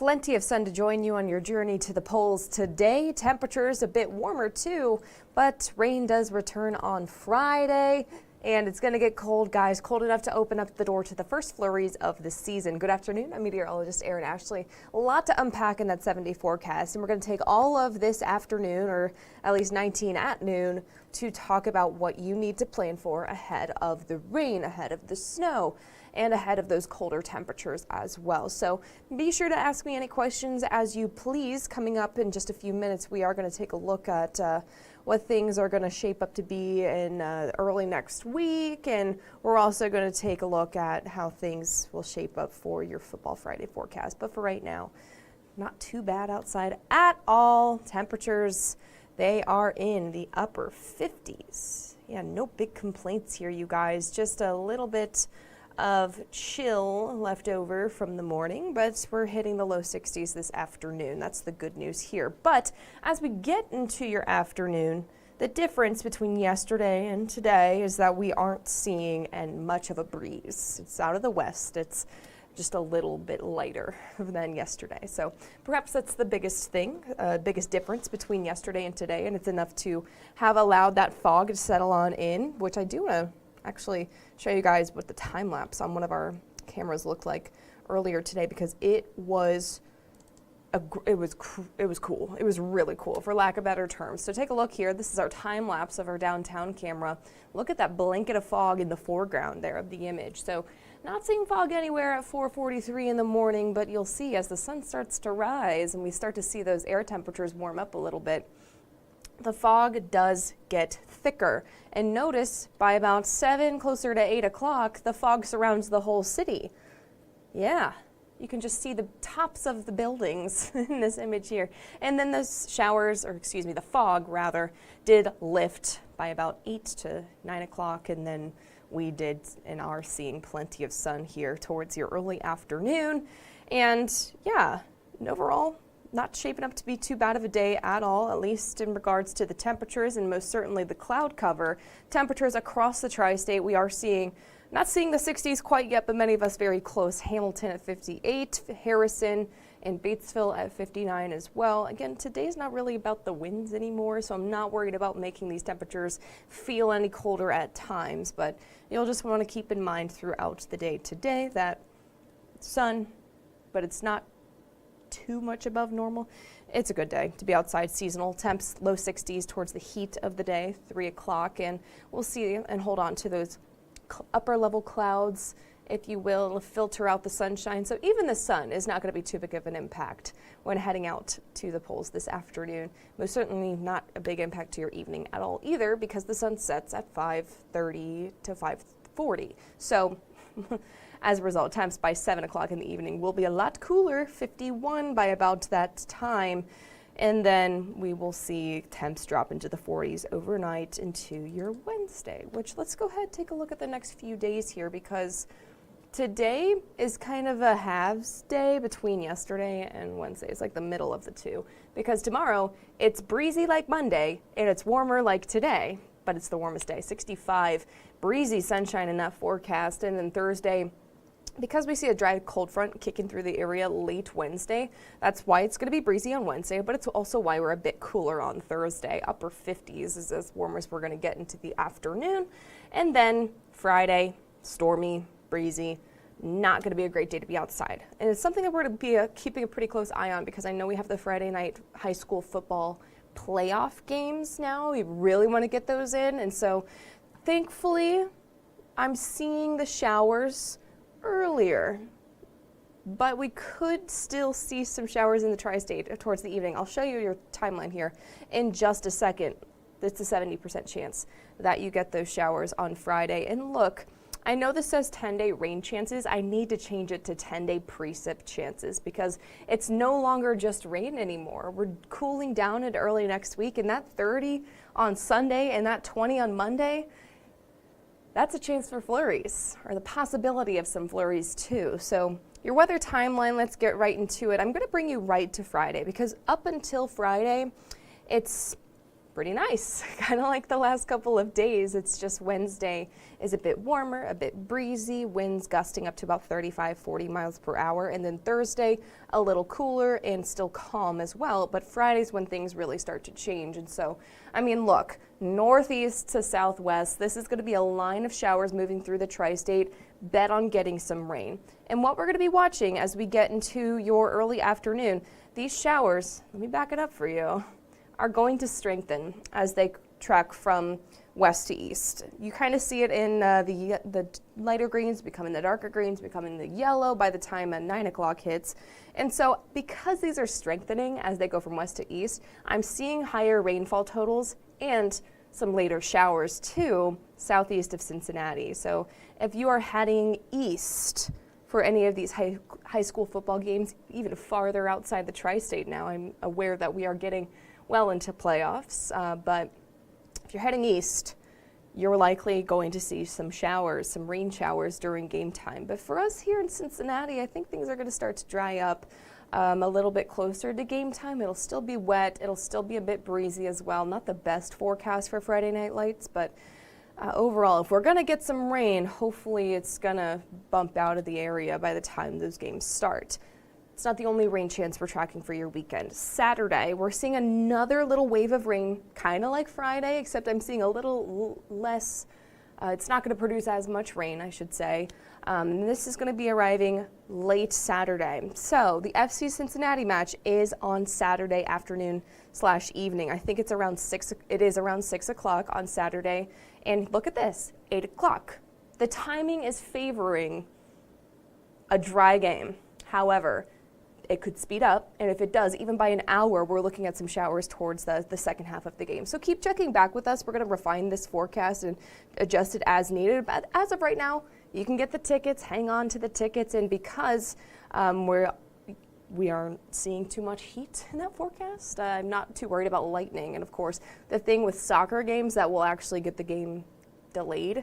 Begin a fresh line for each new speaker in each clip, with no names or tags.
Plenty of sun to join you on your journey to the polls today. Temperatures a bit warmer too, but rain does return on Friday. And it's going to get cold, guys, cold enough to open up the door to the first flurries of the season. Good afternoon. I'm meteorologist Erin. A lot to unpack in that 70 forecast, and we're going to take all of this afternoon, or at least 19 at noon, to talk about what you need to plan for ahead of the rain, ahead of the snow, and ahead of those colder temperatures as well. So be sure to ask me any questions as you please. Coming up in just a few minutes, we are going to take a look at what things are going to shape up to be in early next week, and we're also going to take a look at how things will shape up for your Football Friday forecast. But for right now, not too bad outside at all. Temperatures, they are in the upper 50s. Yeah, no big complaints here, you guys. Just a little bit of chill left over from the morning, but we're hitting the low 60s this afternoon. That's the good news here. But as we get into your afternoon, the difference between yesterday and today is that we aren't seeing much of a breeze. It's out of the west. It's just a little bit lighter than yesterday. So perhaps that's the biggest thing, biggest difference between yesterday and today, and it's enough to have allowed that fog to settle on in, which I do want to actually show you guys what the time lapse on one of our cameras looked like earlier today, because it was cool. It was really cool, for lack of better terms. So take a look here. This is our time lapse of our downtown camera. Look at that blanket of fog in the foreground there of the image. So not seeing fog anywhere at 4:43 in the morning, but you'll see as the sun starts to rise and we start to see those air temperatures warm up a little bit, the fog does get thicker. And notice by about 7, closer to 8 o'clock, the fog surrounds the whole city. Yeah, you can just see the tops of the buildings in this image here. And then the fog rather, did lift by about 8 to 9 o'clock. And then we did and are seeing plenty of sun here towards your early afternoon. And yeah, overall, not shaping up to be too bad of a day at all, at least in regards to the temperatures and most certainly the cloud cover. Temperatures across the tri-state, we are not seeing the 60s quite yet, but many of us very close. Hamilton at 58, Harrison and Batesville at 59 as well. Again, today's not really about the winds anymore, so I'm not worried about making these temperatures feel any colder at times, but you'll just want to keep in mind throughout the day today that sun, but it's not too much above normal. It's a good day to be outside. Seasonal temps, low 60s towards the heat of the day, 3 o'clock, and we'll see and hold on to those upper level clouds, if you will. It'll filter out the sunshine, so even the sun is not going to be too big of an impact when heading out to the polls this afternoon. Most certainly not a big impact to your evening at all either, because the sun sets at 5:30 to 5:40. So as a result, temps by 7 o'clock in the evening will be a lot cooler, 51 by about that time. And then we will see temps drop into the 40s overnight into your Wednesday, which let's go ahead and take a look at the next few days here, because today is kind of a halves day between yesterday and Wednesday. It's like the middle of the two, because tomorrow it's breezy like Monday and it's warmer like today, but it's the warmest day, 65, breezy sunshine in that forecast. And then Thursday, because we see a dry cold front kicking through the area late Wednesday, that's why it's going to be breezy on Wednesday, but it's also why we're a bit cooler on Thursday. Upper 50s is as warm as we're going to get into the afternoon. And then Friday, stormy, breezy, not going to be a great day to be outside. And it's something that we're going to be keeping a pretty close eye on, because I know we have the Friday night high school football playoff games now. We really want to get those in. And so thankfully, I'm seeing the showers earlier, but we could still see some showers in the tri-state towards the evening. I'll show you your timeline here in just a second. It's a 70% chance that you get those showers on Friday. And look, I know this says 10-day rain chances. I need to change it to 10-day precip chances, because it's no longer just rain anymore. We're cooling down into early next week, and that 30 on Sunday and that 20 on Monday, that's a chance for flurries, or the possibility of some flurries too. So your weather timeline, let's get right into it. I'm going to bring you right to Friday, because up until Friday, it's pretty nice, kind of like the last couple of days. It's just Wednesday is a bit warmer, a bit breezy, winds gusting up to about 35, 40 miles per hour. And then Thursday, a little cooler and still calm as well. But Friday's when things really start to change. And so, I mean, look, northeast to southwest, this is going to be a line of showers moving through the tri-state. Bet on getting some rain. And what we're going to be watching as we get into your early afternoon, these showers, let me back it up for you, are going to strengthen as they track from west to east. You kind of see it in the lighter greens becoming the darker greens, becoming the yellow by the time 9 o'clock hits. And so because these are strengthening as they go from west to east, I'm seeing higher rainfall totals and some later showers too, southeast of Cincinnati. So if you are heading east for any of these high school football games, even farther outside the tri-state now, I'm aware that we are getting well into playoffs, but if you're heading east, you're likely going to see some showers, some rain showers during game time. But for us here in Cincinnati, I think things are going to start to dry up a little bit closer to game time. It'll still be wet. It'll still be a bit breezy as well. Not the best forecast for Friday Night Lights, but overall, if we're going to get some rain, hopefully it's going to bump out of the area by the time those games start. It's not the only rain chance we're tracking for your weekend. Saturday, we're seeing another little wave of rain, kind of like Friday, except I'm seeing a little less. It's not going to produce as much rain, I should say. This is going to be arriving late Saturday. So the FC Cincinnati match is on Saturday afternoon/evening. I think it's around 6. It is around 6 o'clock on Saturday. And look at this, 8 o'clock. The timing is favoring a dry game. However, it could speed up, and if it does, even by an hour, we're looking at some showers towards the second half of the game. So keep checking back with us. We're going to refine this forecast and adjust it as needed. But as of right now, you can get the tickets, hang on to the tickets, and because we aren't seeing too much heat in that forecast, I'm not too worried about lightning. And of course, the thing with soccer games that will actually get the game delayed,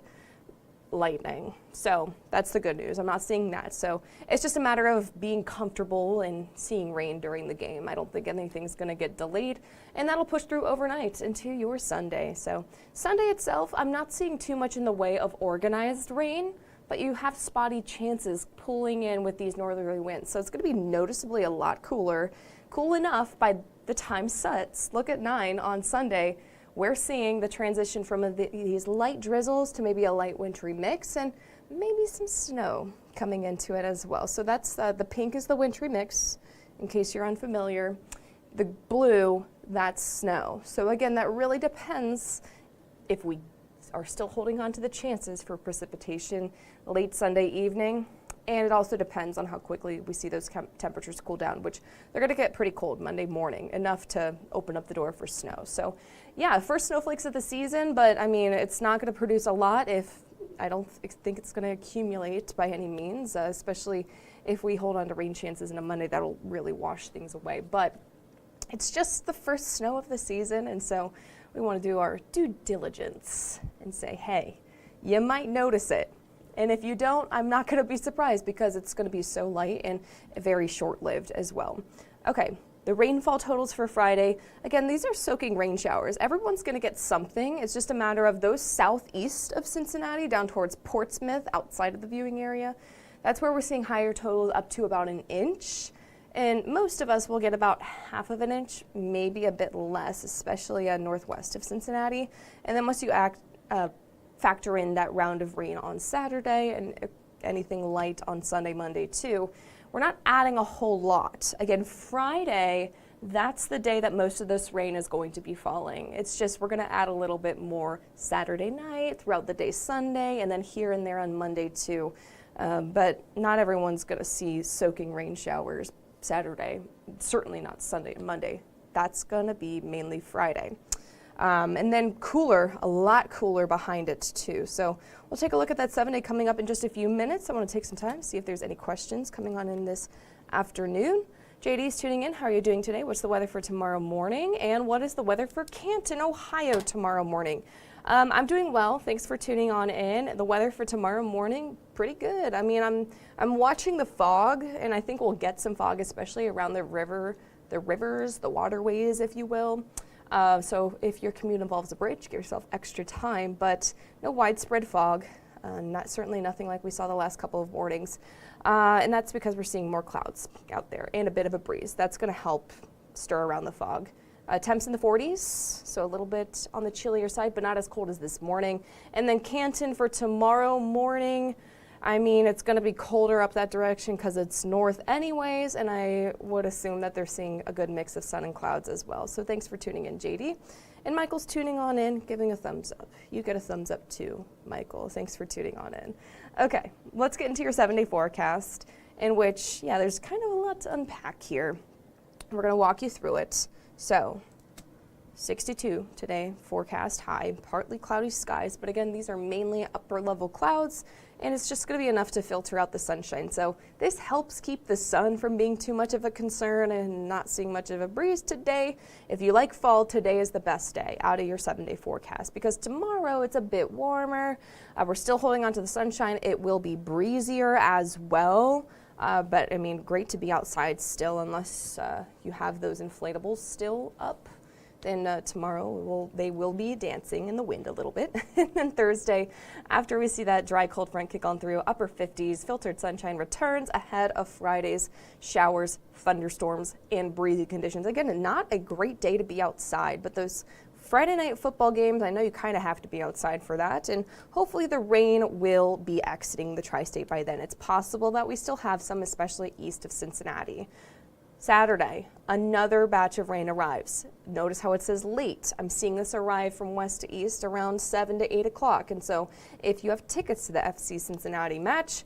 lightning. So that's the good news. I'm not seeing that. So it's just a matter of being comfortable and seeing rain during the game. I don't think anything's going to get delayed, and that'll push through overnight into your Sunday. So Sunday itself, I'm not seeing too much in the way of organized rain, but you have spotty chances pulling in with these northerly winds. So it's going to be noticeably a lot cooler, cool enough by the time sets. Look at 9 on Sunday. We're seeing the transition from these light drizzles to maybe a light wintry mix and maybe some snow coming into it as well. So that's the pink is the wintry mix, in case you're unfamiliar. The blue, that's snow. So again, that really depends if we are still holding on to the chances for precipitation late Sunday evening. And it also depends on how quickly we see those temperatures cool down, which they're going to get pretty cold Monday morning, enough to open up the door for snow. So yeah, first snowflakes of the season, but I mean, it's not going to produce a lot if I don't think it's going to accumulate by any means, especially if we hold on to rain chances in a Monday. That'll really wash things away. But it's just the first snow of the season, and so we want to do our due diligence and say, hey, you might notice it. And if you don't, I'm not going to be surprised because it's going to be so light and very short-lived as well. Okay, the rainfall totals for Friday. Again, these are soaking rain showers. Everyone's going to get something. It's just a matter of those southeast of Cincinnati down towards Portsmouth, outside of the viewing area. That's where we're seeing higher totals up to about an inch. And most of us will get about half of an inch, maybe a bit less, especially northwest of Cincinnati. And then once you factor in that round of rain on Saturday and anything light on Sunday, Monday too, we're not adding a whole lot. Again, Friday, that's the day that most of this rain is going to be falling. It's just we're going to add a little bit more Saturday night, throughout the day Sunday, and then here and there on Monday too. But not everyone's going to see soaking rain showers Saturday, certainly not Sunday and Monday. That's going to be mainly Friday. And then cooler, a lot cooler behind it too. So we'll take a look at that 7-day coming up in just a few minutes. I want to take some time, see if there's any questions coming on in this afternoon. JD's tuning in. How are you doing today? What's the weather for tomorrow morning? And what is the weather for Canton, Ohio tomorrow morning? I'm doing well. Thanks for tuning on in. The weather for tomorrow morning, pretty good. I mean, I'm watching the fog, and I think we'll get some fog, especially around the rivers, the waterways, if you will. So if your commute involves a bridge, give yourself extra time, but no widespread fog. Certainly nothing like we saw the last couple of mornings. And that's because we're seeing more clouds out there and a bit of a breeze. That's going to help stir around the fog. Temps in the 40s, so a little bit on the chillier side, but not as cold as this morning. And then Canton for tomorrow morning. I mean, it's going to be colder up that direction because it's north anyways, and I would assume that they're seeing a good mix of sun and clouds as well. So thanks for tuning in, JD. And Michael's tuning on in, giving a thumbs up. You get a thumbs up too, Michael. Thanks for tuning on in. Okay, let's get into your 7-day forecast, in which, yeah, there's kind of a lot to unpack here. We're going to walk you through it. So 62 today, forecast high, partly cloudy skies, but again, these are mainly upper level clouds, and it's just going to be enough to filter out the sunshine. So this helps keep the sun from being too much of a concern and not seeing much of a breeze today. If you like fall, today is the best day out of your 7-day forecast, because tomorrow it's a bit warmer. We're still holding on to the sunshine. It will be breezier as well. But I mean, great to be outside still, unless you have those inflatables still up. Then tomorrow they will be dancing in the wind a little bit. And then Thursday, after we see that dry cold front kick on through, upper 50s, filtered sunshine returns ahead of Friday's showers, thunderstorms, and breezy conditions. Again, not a great day to be outside, but those Friday night football games, I know you kind of have to be outside for that, and hopefully the rain will be exiting the tri-state by then. It's possible that we still have some, especially east of Cincinnati. Saturday, another batch of rain arrives. Notice how it says late. I'm seeing this arrive from west to east around 7 to 8 o'clock, and so if you have tickets to the FC Cincinnati match,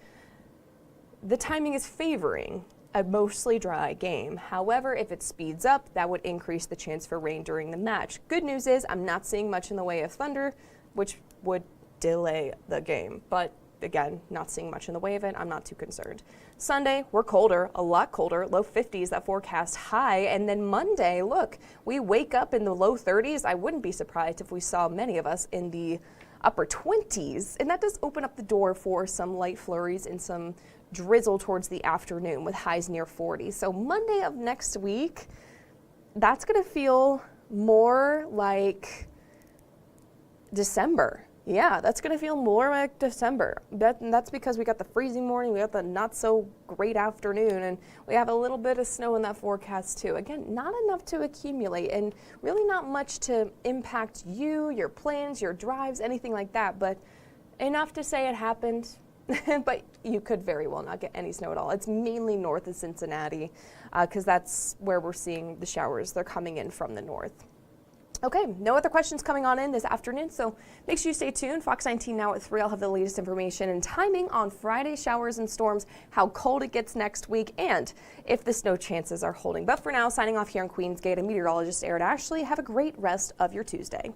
the timing is favoring a mostly dry game. However, if it speeds up, that would increase the chance for rain during the match. Good news is I'm not seeing much in the way of thunder, which would delay the game. But again, not seeing much in the way of it. I'm not too concerned. Sunday, we're colder, a lot colder, low 50s, that forecast high. And then Monday, look, we wake up in the low 30s. I wouldn't be surprised if we saw many of us in the upper 20s. And that does open up the door for some light flurries and some drizzle towards the afternoon with highs near 40. So Monday of next week, that's going to feel more like December. Yeah, that's going to feel more like December. That's because we got the freezing morning, we got the not so great afternoon, and we have a little bit of snow in that forecast too. Again, not enough to accumulate and really not much to impact you, your plans, your drives, anything like that, but enough to say it happened. But you could very well not get any snow at all. It's mainly north of Cincinnati because that's where we're seeing the showers. They're coming in from the north. Okay, no other questions coming on in this afternoon, so make sure you stay tuned. Fox 19 now at 3. I'll have the latest information and timing on Friday showers and storms, how cold it gets next week, and if the snow chances are holding. But for now, signing off here in Queensgate, a meteorologist, Erin. Have a great rest of your Tuesday.